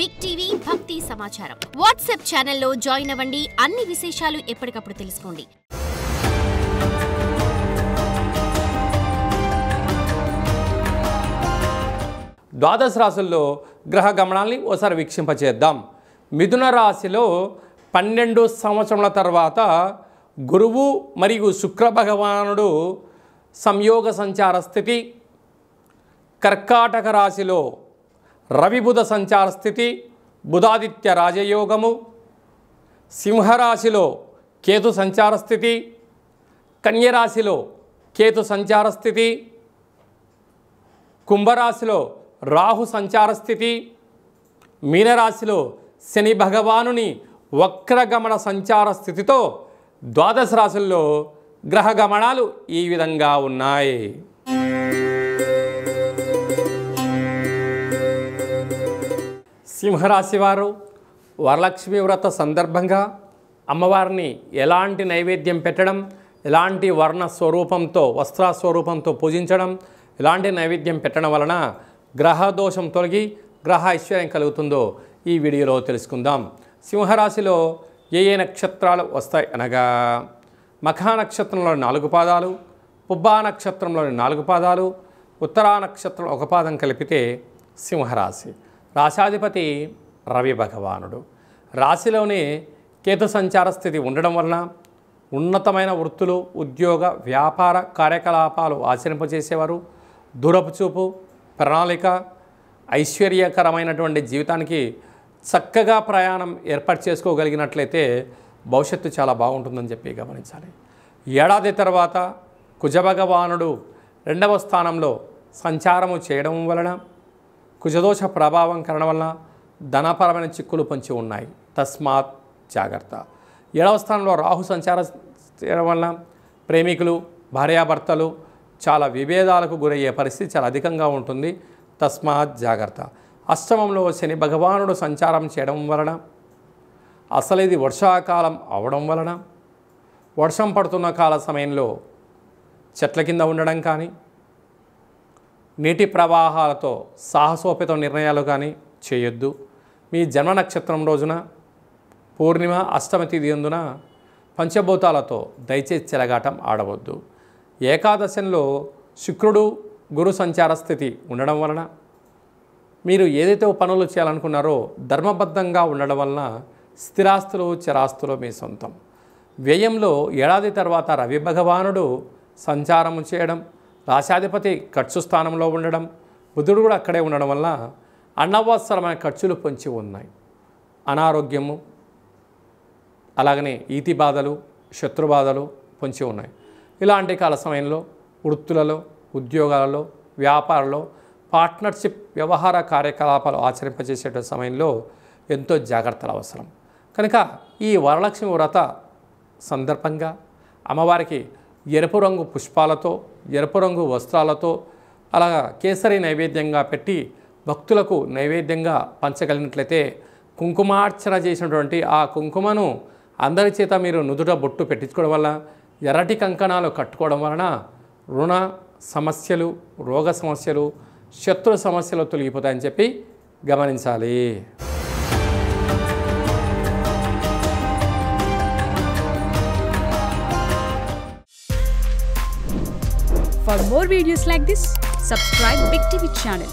Big TV భక్తి సమాచారం WhatsApp ఛానల్లో జాయిన్ అవ్వండి. అన్ని విశేషాలు ఎప్పటికప్పుడు తెలుసుకోండి. ద్వాదశ రాశుల్లో గ్రహ గమనాల్ని ఓసారి వీక్షింపచేద్దాం. మిథున రాశిలో 12 సంవత్సరాల తర్వాత గురువు మరియు శుక్ర భగవానుడు సంయోగ సంచార స్థితి, కర్కాటక రాశిలో రవి బుధ సంచార స్థితి, బుధాదిత్య రాజయోగము, సింహరాశిలో కేతు సంచార స్థితి, కన్యరాశిలో కేతు సంచార స్థితి, కుంభరాశిలో రాహు సంచార స్థితి, మీనరాశిలో శని భగవానుని వక్రగమన సంచార స్థితితో ద్వాదశ రాశుల్లో గ్రహ గమనాలు ఈ విధంగా ఉన్నాయి. సింహరాశి వారు వరలక్ష్మి వ్రత సందర్భంగా అమ్మవారిని ఎలాంటి నైవేద్యం పెట్టడం, ఎలాంటి వర్ణ స్వరూపంతో వస్త్ర స్వరూపంతో పూజించడం, ఎలాంటి నైవేద్యం పెట్టడం వలన గ్రహ దోషం తొలగి గ్రహ ఐశ్వర్యం కలుగుతుందో ఈ వీడియోలో తెలుసుకుందాం. సింహరాశిలో ఏ నక్షత్రాలు వస్తాయి అనగా మఖా నక్షత్రంలోని 4 పాదాలు, పుబ్బా నక్షత్రంలోని 4 పాదాలు, ఉత్తరా నక్షత్రం 1 పాదం కలిపితే సింహరాశి. రాశాధిపతి రవి భగవానుడు. రాశిలోనే కేతు సంచార స్థితి ఉండడం వలన ఉన్నతమైన వృత్తులు, ఉద్యోగ, వ్యాపార కార్యకలాపాలు ఆచరింపజేసేవారు. దూరపు చూపు, ప్రణాళిక, ఐశ్వర్యకరమైనటువంటి జీవితానికి చక్కగా ప్రయాణం ఏర్పాటు చేసుకోగలిగినట్లయితే భవిష్యత్తు చాలా బాగుంటుందని చెప్పి గమనించాలి. ఏడాది తర్వాత కుజభగవానుడు 2వ స్థానంలో సంచారము చేయడం వలన కుజదోష ప్రభావం కారణం వలన ధనపరమైన చిక్కులు పొంచి ఉన్నాయి. తస్మాత్ జాగ్రత్త. 7వ స్థానంలో రాహు సంచారం చేయడం వలన ప్రేమికులు, భార్యాభర్తలు చాలా విభేదాలకు గురయ్యే పరిస్థితి చాలా అధికంగా ఉంటుంది. తస్మాత్ జాగ్రత్త. అష్టమంలో శని భగవానుడు సంచారం చేయడం వలన అసలు ఇది వర్షాకాలం అవడం వలన వర్షం పడుతున్న కాల సమయంలో చెట్ల కింద ఉండడం కానీ, నీటి ప్రవాహాలతో సాహసోపేత నిర్ణయాలు కానీ చేయొద్దు. మీ జన్మ నక్షత్రం రోజున పూర్ణిమ, అష్టమి తిథి అందున పంచభూతాలతో దయచేసి చెలగాటం ఆడవద్దు. ఏకాదశంలో శుక్రుడు గురు సంచార స్థితి ఉండడం వలన మీరు ఏదైతే పనులు చేయాలనుకున్నారో ధర్మబద్ధంగా ఉండడం వలన స్థిరాస్తులు, చరాస్తులు మీ సొంతం. వ్యయంలో ఏడాది తర్వాత రవి భగవానుడు సంచారము చేయడం, రాశాధిపతి ఖర్చు స్థానంలో ఉండడం, బుధుడు కూడా అక్కడే ఉండడం వల్ల అనవసరమైన ఖర్చులు పొంచి ఉన్నాయి. అనారోగ్యము, అలాగనే ఈతి బాధలు, శత్రు బాధలు పొంచి ఉన్నాయి. ఇలాంటి కాల సమయంలో వృత్తులలో, ఉద్యోగాలలో, వ్యాపారంలో పార్ట్నర్షిప్ వ్యవహార కార్యకలాపాలు ఆచరింపజేసే సమయంలో ఎంతో జాగ్రత్తలు అవసరం. కనుక ఈ వరలక్ష్మి వ్రత సందర్భంగా అమ్మవారికి ఎరుపు రంగు పుష్పాలతో, ఎరుపు రంగు వస్త్రాలతో అలాగా కేసరి నైవేద్యంగా పెట్టి భక్తులకు నైవేద్యంగా పంచగలిగినట్లయితే కుంకుమార్చన చేసినటువంటి ఆ కుంకుమను అందరి చేత మీరు నుదుట బొట్టు పెట్టించుకోవడం వల్ల, ఎర్రటి కంకణాలు కట్టుకోవడం వలన రుణ సమస్యలు, రోగ సమస్యలు, శత్రు సమస్యలు తొలగిపోతాయని చెప్పి గమనించాలి. For more videos like this, subscribe Big TV channel.